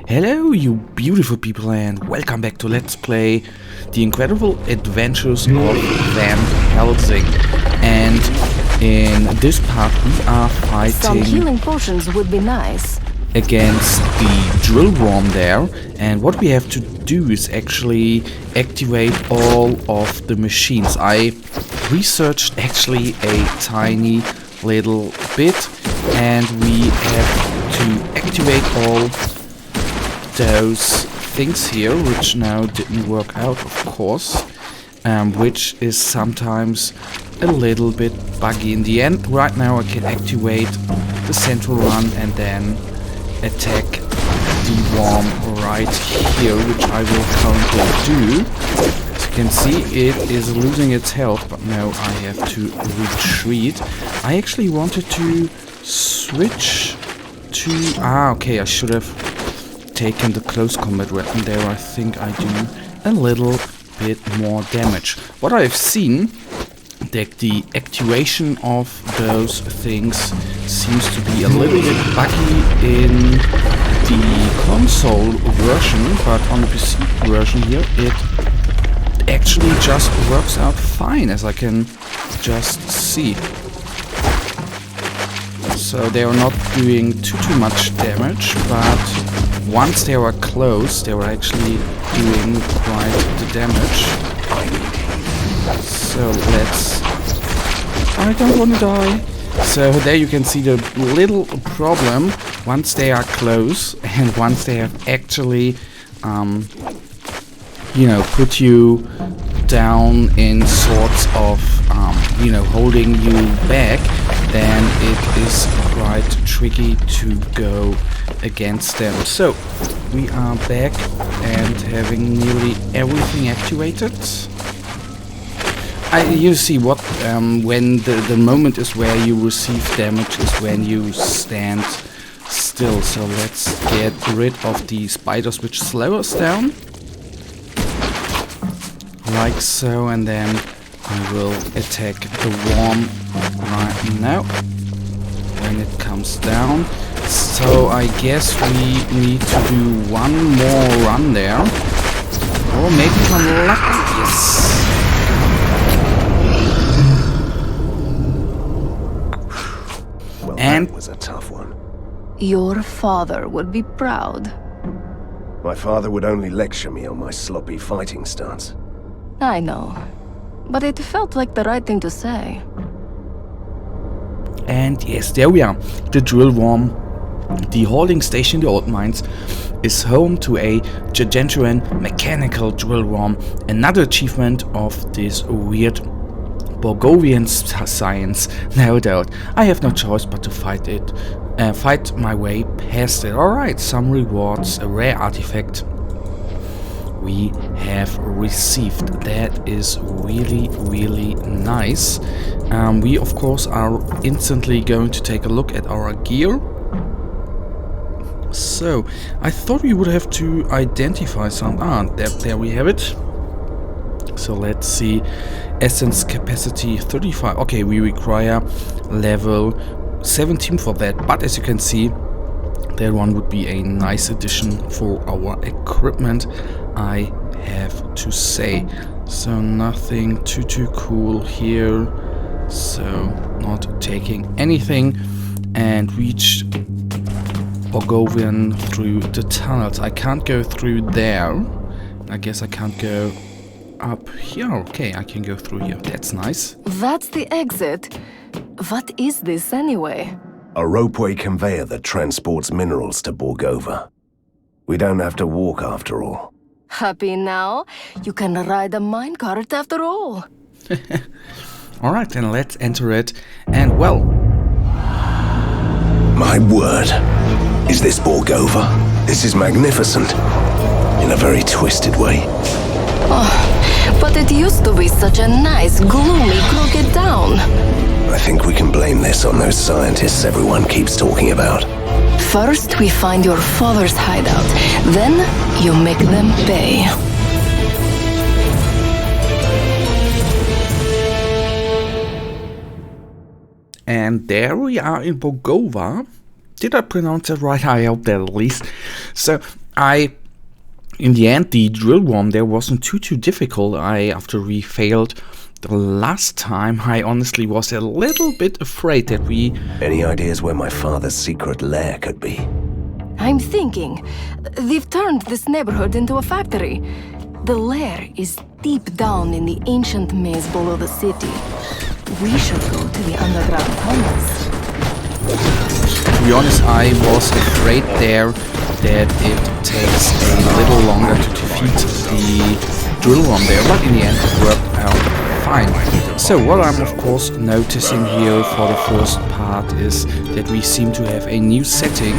Hello, you beautiful people, and welcome back to Let's Play The Incredible Adventures of Van Helsing. And in this part, we are fighting some healing potions would be nice against the Drillworm there. And what we have to do is actually activate all of the machines. I researched actually a tiny little bit, and we have to activate all those things here, which now didn't work out, of course, which is sometimes a little bit buggy. In the end, right now I can activate the central run and then attack the worm right here, which I will currently do. As you can see, it is losing its health, but now I have to retreat. I actually wanted to switch to... okay, I should have taken the close combat weapon there. I think I do a little bit more damage. What I've seen, that the activation of those things seems to be a little bit buggy in the console version, but on the PC version here it actually just works out fine, as I can just see. So they are not doing too much damage, but once they were close, they were actually doing quite the damage. So let's... I don't want to die. So there you can see the little problem. Once they are close, and once they have actually, put you down in sorts of, holding you back, then it is quite tricky to go against them. So we are back and having nearly everything activated. You see what when the moment is where you receive damage is when you stand still. So let's get rid of the spiders which slow us down, like so, and then I will attack the worm right now when it comes down. So I guess we need to do one more run there, or maybe some luck. Yes. Well, and that was a tough one. Your father would be proud. My father would only lecture me on my sloppy fighting stance. I know, but it felt like the right thing to say. And yes, there we are. The Drillworm. The holding station, the old mines, is home to a gargantuan mechanical drillworm, another achievement of this weird Borgovian science. No doubt, I have no choice but to fight my way past it. Alright, some rewards, a rare artifact we have received. That is really, really nice. We of course are instantly going to take a look at our gear. So, I thought we would have to identify some... there we have it. So let's see. Essence capacity 35. Okay, we require level 17 for that. But as you can see, that one would be a nice addition for our equipment, I have to say. So nothing too cool here. So not taking anything. And reached Borgovian through the tunnels. I can't go through there. I guess I can't go up here. Okay, I can go through here. That's nice. That's the exit. What is this anyway? A ropeway conveyor that transports minerals to Borgova. We don't have to walk after all. Happy now? You can ride a minecart after all. Alright, then let's enter it. And well... My word. Is this Borgova? This is magnificent. In a very twisted way. Oh, but it used to be such a nice, gloomy, crooked town. I think we can blame this on those scientists everyone keeps talking about. First, we find your father's hideout. Then, you make them pay. And there we are in Borgova. Did I pronounce it right? I hope that at least. So, In the end, the Drillworm there wasn't too difficult. After we failed the last time, I honestly was a little bit afraid that we... Any ideas where my father's secret lair could be? I'm thinking. They've turned this neighborhood into a factory. The lair is deep down in the ancient maze below the city. We should go to the underground tunnels. To be honest, I was afraid there that it takes a little longer to defeat the Drillworm there, but in the end it worked out fine. So what I'm of course noticing here for the first part is that we seem to have a new setting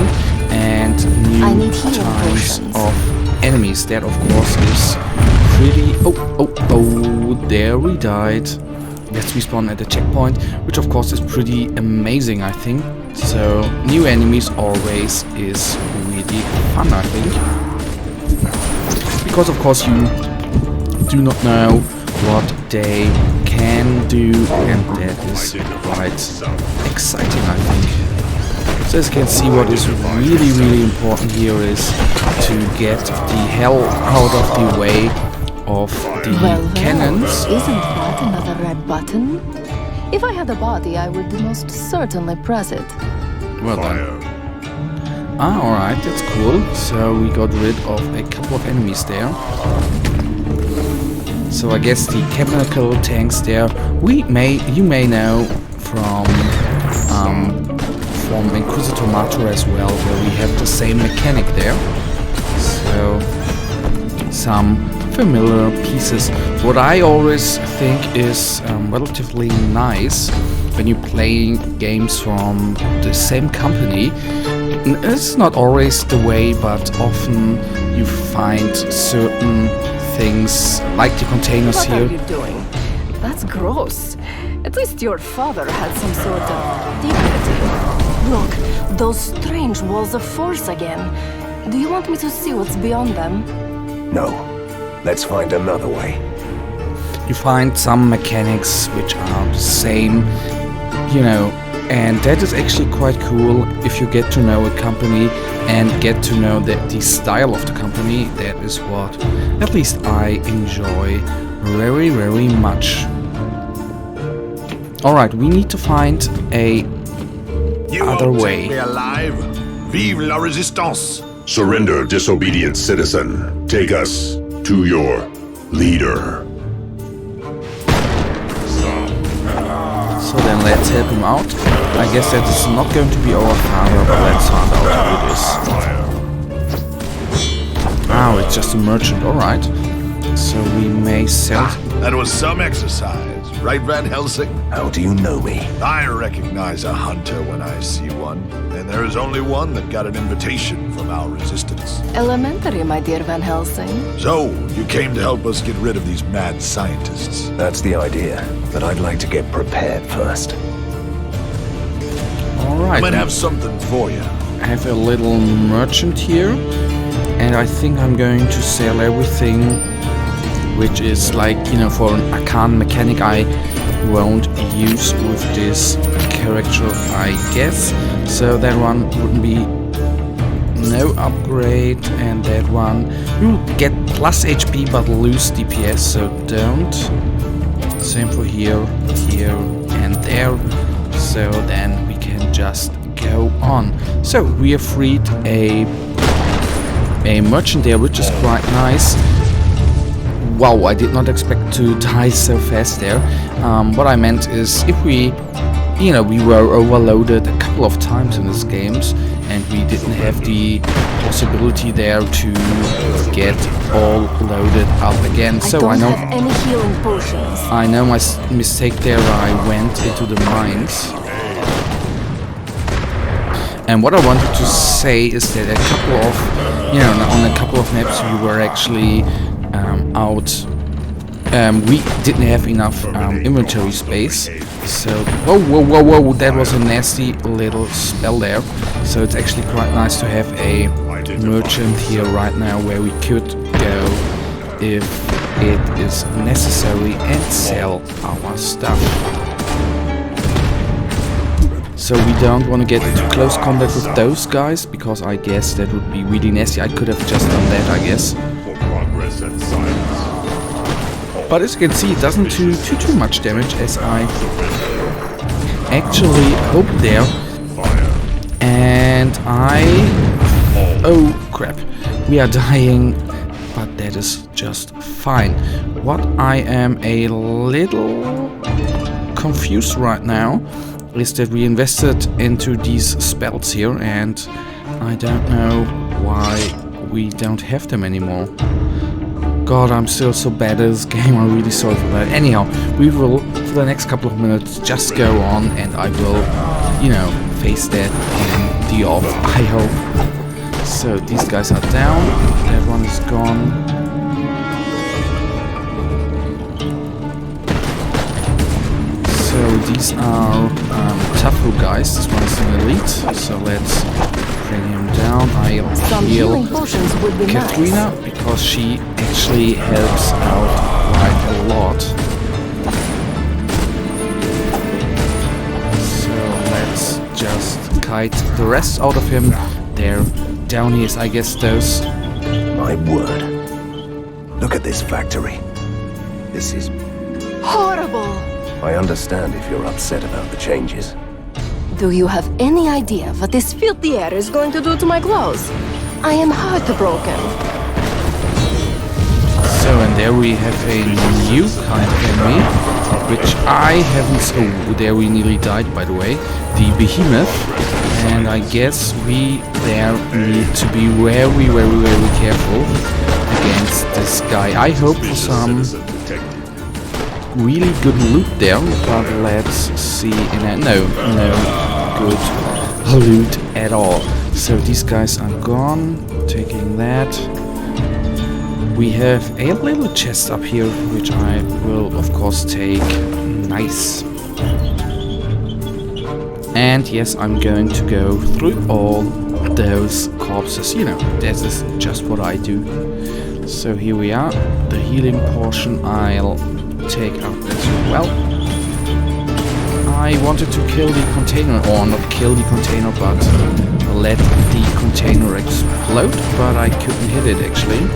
and new types of enemies. That of course is pretty... Oh, there we died. Let's respawn at the checkpoint, which of course is pretty amazing, I think. So new enemies always is really fun, I think. Because of course you do not know what they can do, and that is quite exciting, I think. So as you can see, what is really important here is to get the hell out of the way of the cannons. Isn't that another red button? If I had a body, I would most certainly press it. Well done. Alright, that's cool. So we got rid of a couple of enemies there. So I guess the chemical tanks there, you may know from Inquisitor Mater as well, where we have the same mechanic there. So some familiar pieces. What I always think is relatively nice when you're playing games from the same company. It's not always the way, but often you find certain things like the containers here. What are you doing? That's gross. At least your father had some sort of dignity. Look, those strange walls of force again. Do you want me to see what's beyond them? No. Let's find another way. You find some mechanics which are the same, you know, and that is actually quite cool if you get to know a company and get to know the style of the company. That is what at least I enjoy very much. Alright, we need to find a other way. You won't take me alive. Vive la résistance. Surrender, disobedient citizen. Take us to your leader. So then let's help him out. I guess that is not going to be our father, but let's find out who it is. Oh, it's just a merchant, alright. So we may sell... That was some exercise, right, Van Helsing? How do you know me? I recognize a hunter when I see one, and there is only one that got an invitation from our resistance. Elementary, my dear Van Helsing. So, you came to help us get rid of these mad scientists. That's the idea, but I'd like to get prepared first. Alright. I might have something for you. I have a little merchant here, and I think I'm going to sell everything which is like, you know, for an arcane mechanic I won't use with this character, I guess. So that one wouldn't be no upgrade, and that one you get plus HP but lose DPS, so don't. Same for here, and there. So then we can just go on. So we have freed a merchant there, which is quite nice. Wow, I did not expect to die so fast there. What I meant is, if we, you know, we were overloaded a couple of times in these games, and we didn't have the possibility there to get all loaded up again. So I know have any healing potions. I know my mistake there. I went into the mines. And what I wanted to say is that a couple of, you know, on a couple of maps we were actually we didn't have enough inventory space. So whoa, that was a nasty little spell there. So it's actually quite nice to have a merchant here right now where we could go if it is necessary and sell our stuff. So we don't want to get into close combat with those guys, because I guess that would be really nasty. I could have just done that, I guess. For progress and silence. But as you can see, it doesn't do too much damage as I actually hoped there. And oh crap, we are dying, but that is just fine. What I am a little confused right now is that we invested into these spells here, and I don't know why we don't have them anymore. God, I'm still so bad at this game, I'm really sorry for that. Anyhow, we will, for the next couple of minutes, just go on, and I will, you know, face that in the off, I hope. So, these guys are down, that one is gone. So, these are tougher guys, this one is an elite, so let's bring him down. I'll Some heal healing potions would be Katrina, nice. because she actually helps out quite a lot. So let's just kite the rest out of him. There, down he is, I guess those. My word. Look at this factory. This is... Horrible! I understand if you're upset about the changes. Do you have any idea what this filthy air is going to do to my clothes? I am heartbroken. So, and there we have a new kind of enemy, which I haven't... Oh, there we nearly died, by the way. The behemoth. And I guess we there need to be very, very, very careful against this guy. I hope for some really good loot there, but let's see. No good loot at all. So these guys are gone. Taking that. We have a little chest up here, which I will of course take. Nice. And yes, I'm going to go through all those corpses. You know, that is just what I do. So here we are. The healing portion I'll take out as well. I wanted to kill the container, or not kill the container, but let the container explode, but I couldn't hit it actually.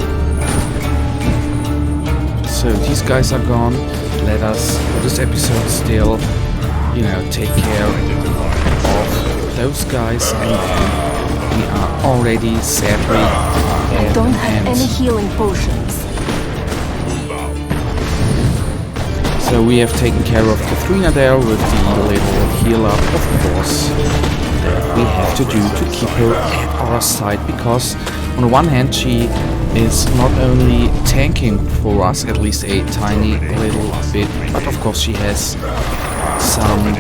So these guys are gone. Let us, for this episode, still, you know, take care of those guys, and then we are already sadly I at don't an have end. any healing potions. So we have taken care of Katrina there with the little heal up, of course, that we have to do to keep her at our side, because on the one hand she is not only tanking for us, at least a tiny little bit, but of course she has some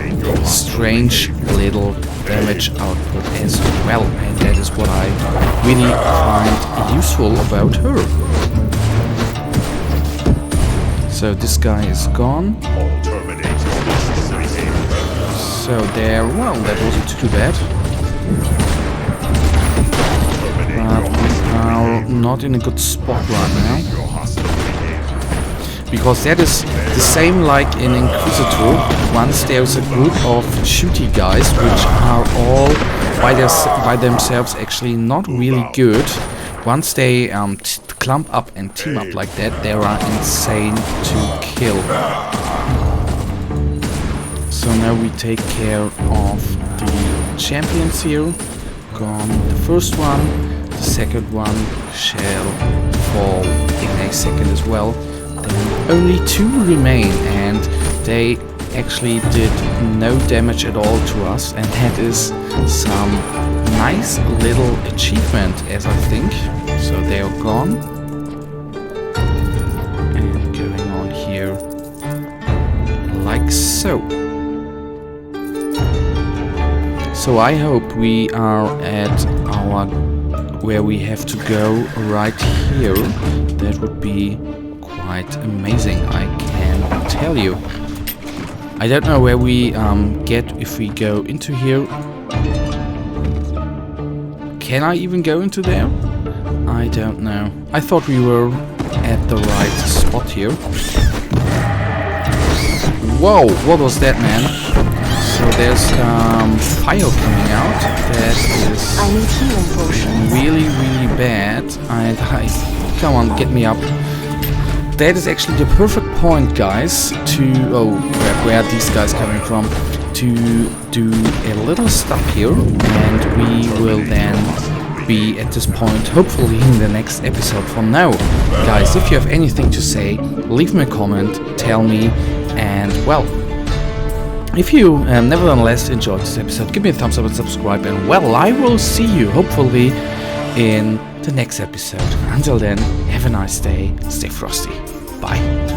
strange little damage output as well, and that is what I really find useful about her. So this guy is gone. So there, well, that wasn't too bad. But we are not in a good spot right now. Because that is the same like in Inquisitor. Once there's a group of shooty guys, which are all by themselves actually not really good. Once they clump up and team up like that, they are insane to kill. So now we take care of the champions here. Gone the first one, the second one shall fall in a second as well. Then only two remain, and they actually did no damage at all to us, and that is some nice little achievement, as I think. So they are gone. And going on here like so. So I hope we are at our where we have to go right here. That would be quite amazing, I can tell you. I don't know where we get if we go into here. Can I even go into there? I don't know. I thought we were at the right spot here. Whoa, what was that, man? So So there's fire coming out. That is I need healing potions. really, really bad. And come on, get me up. That is actually the perfect point, guys, to... Oh, where are these guys coming from? To do a little stop here. And we will then be at this point, hopefully in the next episode from now. Guys, if you have anything to say, leave me a comment, tell me, and well, if you nevertheless enjoyed this episode, give me a thumbs up and subscribe, and well, I will see you hopefully in the next episode. Until then, have a nice day, stay frosty, bye.